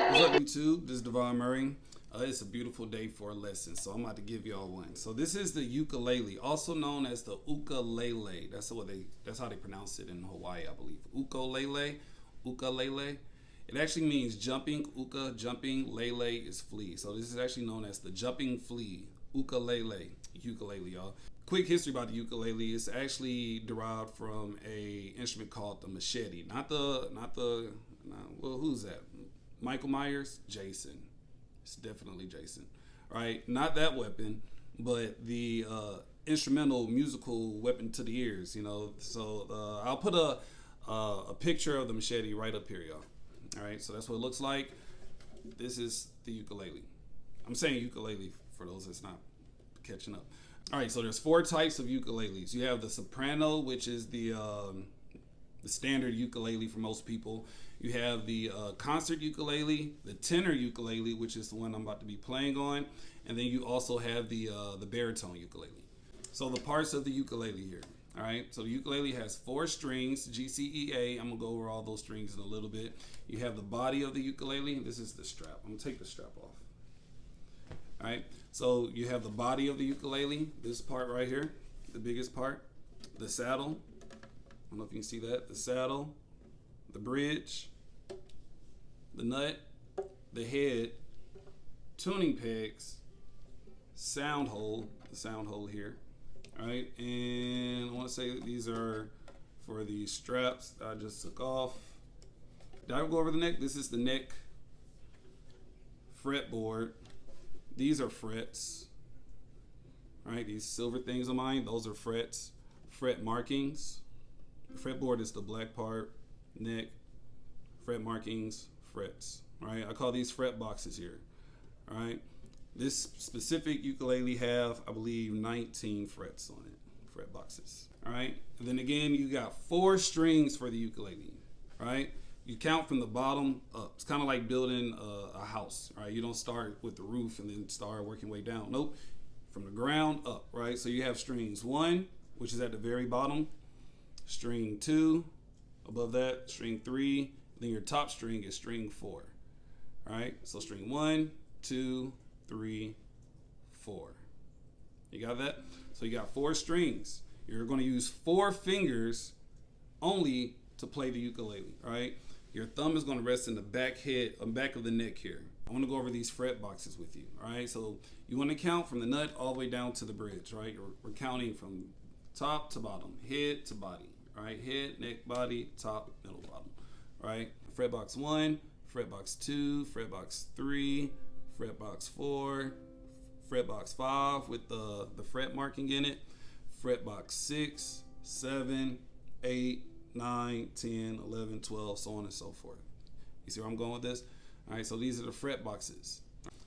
What's up, YouTube? This is Devon Murray. It's a beautiful day for a lesson, so I'm about to give y'all one. So this is the ukulele, also known as the ukulele. That's how they pronounce it in Hawaii, I believe. Ukulele. It actually means jumping. Jumping. Lele is flea. So this is actually known as the jumping flea. Ukulele, y'all. Quick history about the ukulele. It's actually derived from a instrument called the machete. Well, who's that? Michael Myers? Jason. It's definitely Jason. Right? Not that weapon, but the instrumental musical weapon to the ears, you know. So I'll put a picture of the machete right up here, y'all. All right, so that's what it looks like. This is the ukulele. I'm saying ukulele for those that's not catching up. All right, so there's 4 types of ukuleles. You have the soprano, which is the standard ukulele for most people. You have the concert ukulele, the tenor ukulele, which is the one I'm about to be playing on, and then you also have the baritone ukulele. So the parts of the ukulele here. All right, so the ukulele has 4 strings, G, C, E, A. I'm gonna go over all those strings in a little bit. You have the body of the ukulele. This is the strap. I'm gonna take the strap off. All right, so you have the body of the ukulele, this part right here, the biggest part, the saddle. I don't know if you can see that. The saddle, the bridge, the nut, the head, tuning pegs, sound hole, the sound hole here. All right, and I want to say that these are for the straps that I just took off. Did I go over the neck? This is the neck fretboard. These are frets. All right, these silver things on mine, those are frets. Fret markings. The fretboard is the black part, neck, fret markings, frets. All right, I call these fret boxes here. All right, this specific ukulele have, I believe, 19 frets on it, fret boxes. All right, and then again, you got 4 strings for the ukulele. All right, you count from the bottom up. It's kind of like building a house. All right, you don't start with the roof and then start working way down. Nope, from the ground up. Right, so you have strings 1, which is at the very bottom. String 2, above that, string 3, then your top string is string 4. All right, so string 1, 2, 3, 4. You got that? So you got 4 strings. You're going to use 4 fingers only to play the ukulele. All right, your thumb is going to rest in the back of the neck here. I want to go over these fret boxes with you. All right, so you want to count from the nut all the way down to the bridge. Right, we're counting from top to bottom, head to body. Right, head, neck, body, top, middle, bottom. Right, fretbox 1, fretbox 2, fretbox 3, fretbox 4, fretbox 5 with the fret marking in it, fretbox 6, 7, 8, 9, 10, 11, 12, so on and so forth. You see where I'm going with this? All right, so these are the fret boxes.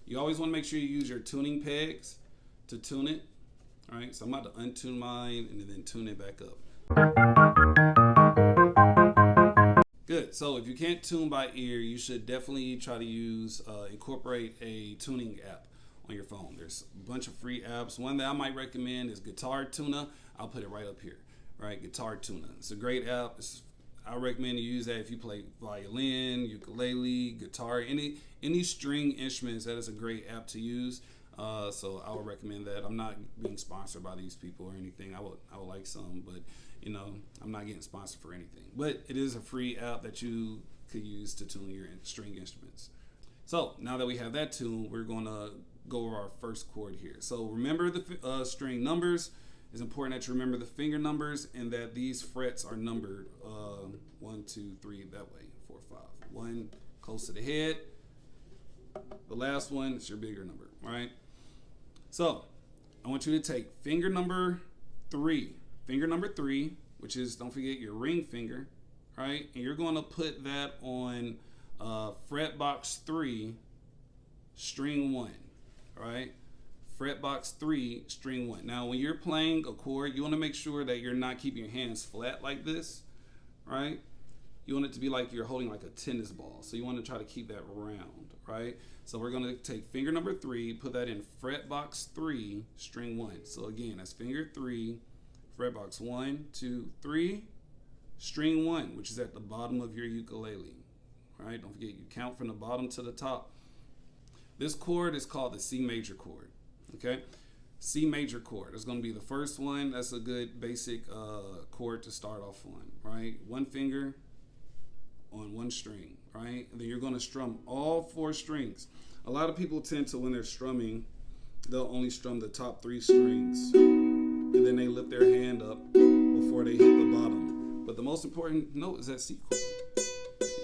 You always want to make sure you use your tuning pegs to tune it. All right, so I'm about to untune mine and then tune it back up. Good. So if you can't tune by ear, you should definitely try to incorporate a tuning app on your phone. There's a bunch of free apps. One that I might recommend is Guitar Tuner. I'll put it right up here. Right, Guitar Tuner. It's a great app. I recommend you use that if you play violin, ukulele, guitar, any string instruments. That is a great app to use. So I would recommend that. I'm not being sponsored by these people or anything. I would like some, but you know, I'm not getting sponsored for anything. But it is a free app that you could use to tune your string instruments. So now that we have that tuned, we're going to go over our first chord here. So remember the string numbers. It's important that you remember the finger numbers and that these frets are numbered 1, 2, 3 that way, 4, 5. 1 close to the head. The last one is your bigger number, right? So I want you to take finger number 3, which is, don't forget, your ring finger, right? And you're going to put that on fretbox 3, string 1, right? Fretbox 3, string 1. Now, when you're playing a chord, you want to make sure that you're not keeping your hands flat like this, right? You want it to be like you're holding like a tennis ball. So you want to try to keep that round, right? So we're going to take finger number 3, put that in fretbox 3, string 1. So again, that's finger 3, fretbox 1, 2, 3, string 1, which is at the bottom of your ukulele, All right, don't forget you count from the bottom to the top. This chord is called the C major chord. Okay, C major chord is going to be the first one. That's a good basic chord to start off on. Right, one finger on one string. Right, and then you're going to strum all 4 strings. A lot of people tend to, when they're strumming, they'll only strum the top 3 strings, and then they lift their hand up before they hit the bottom. But the most important note is that C chord.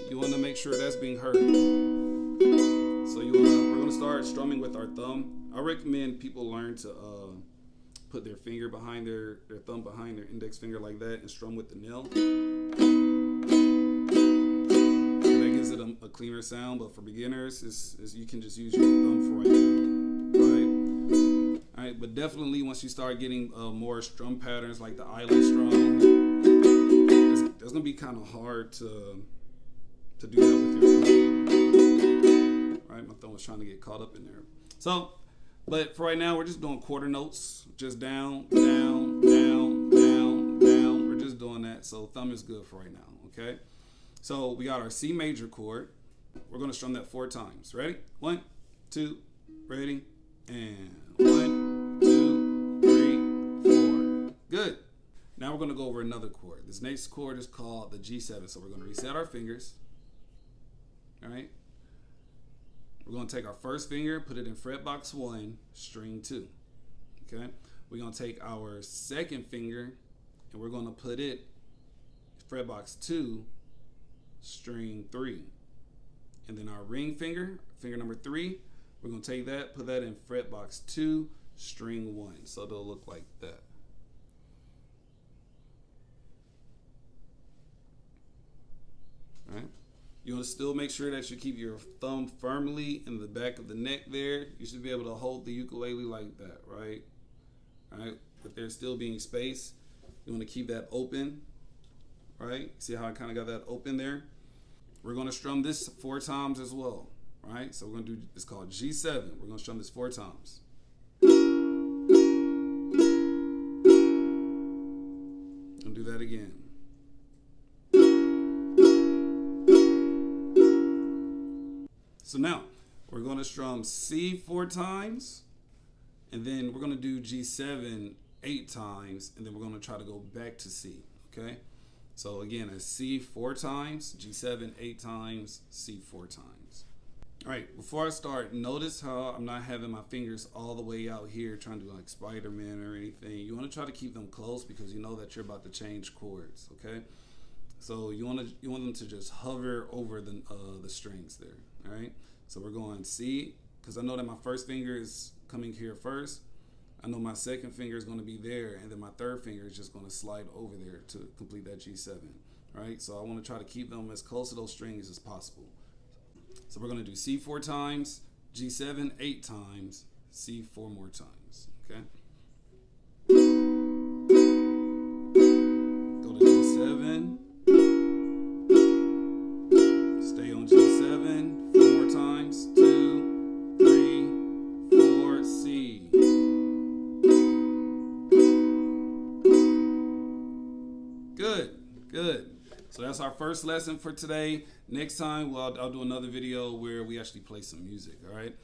You want to make sure that's being heard. So we're going to start strumming with our thumb. I recommend people learn to put their finger behind their thumb behind their index finger like that and strum with the nail. A cleaner sound, but for beginners, you can just use your thumb for right now. All right, but definitely once you start getting more strum patterns like the island strum, it's gonna be kind of hard to do that with your thumb. All right, my thumb was trying to get caught up in there. So, but for right now, we're just doing quarter notes, just down, down, down, down, down. We're just doing that, so thumb is good for right now. Okay. So we got our C major chord. We're going to strum that 4 times. Ready? 1, 2, ready, and 1, 2, 3, 4. Good. Now we're going to go over another chord. This next chord is called the G7. So we're going to reset our fingers. All right. We're going to take our first finger, put it in fretbox 1, string 2. Okay. We're going to take our second finger, and we're going to put it fretbox 2, string 3, and then our ring finger number 3, we're going to take that, put that in fretbox 2, string 1. So they'll look like that. All right. You want to still make sure that you keep your thumb firmly in the back of the neck there. You should be able to hold the ukulele like that, right? All right. But there's still being space. You want to keep that open. Right? See how I kind of got that open there? We're going to strum this 4 times as well. Right? So we're going to do, it's called G7. We're going to strum this 4 times. And do that again. So now we're going to strum C 4 times, and then we're going to do G7 8 times, and then we're going to try to go back to C. Okay? So again, it's C 4 times, G7 8 times, C 4 times. All right, before I start, notice how I'm not having my fingers all the way out here trying to do like Spider-Man or anything. You want to try to keep them close because you know that you're about to change chords, okay? So you want them to just hover over the strings there, all right? So we're going C, because I know that my first finger is coming here first. I know my second finger is going to be there, and then my third finger is just going to slide over there to complete that G7, right? So I want to try to keep them as close to those strings as possible. So we're going to do C 4 times, G7 8 times, C 4 more times, okay? Go to G7, stay on G7, 4 more times, 2, 3, 4, C. Good. So that's our first lesson for today. Next time, I'll do another video where we actually play some music, all right?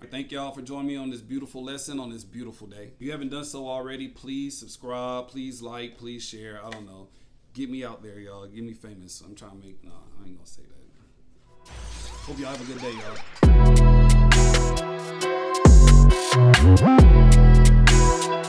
I thank y'all for joining me on this beautiful lesson on this beautiful day. If you haven't done so already, please subscribe, please like, please share. I don't know. Get me out there, y'all. Get me famous. I'm trying to make, no, I ain't gonna say that. Hope y'all have a good day, y'all.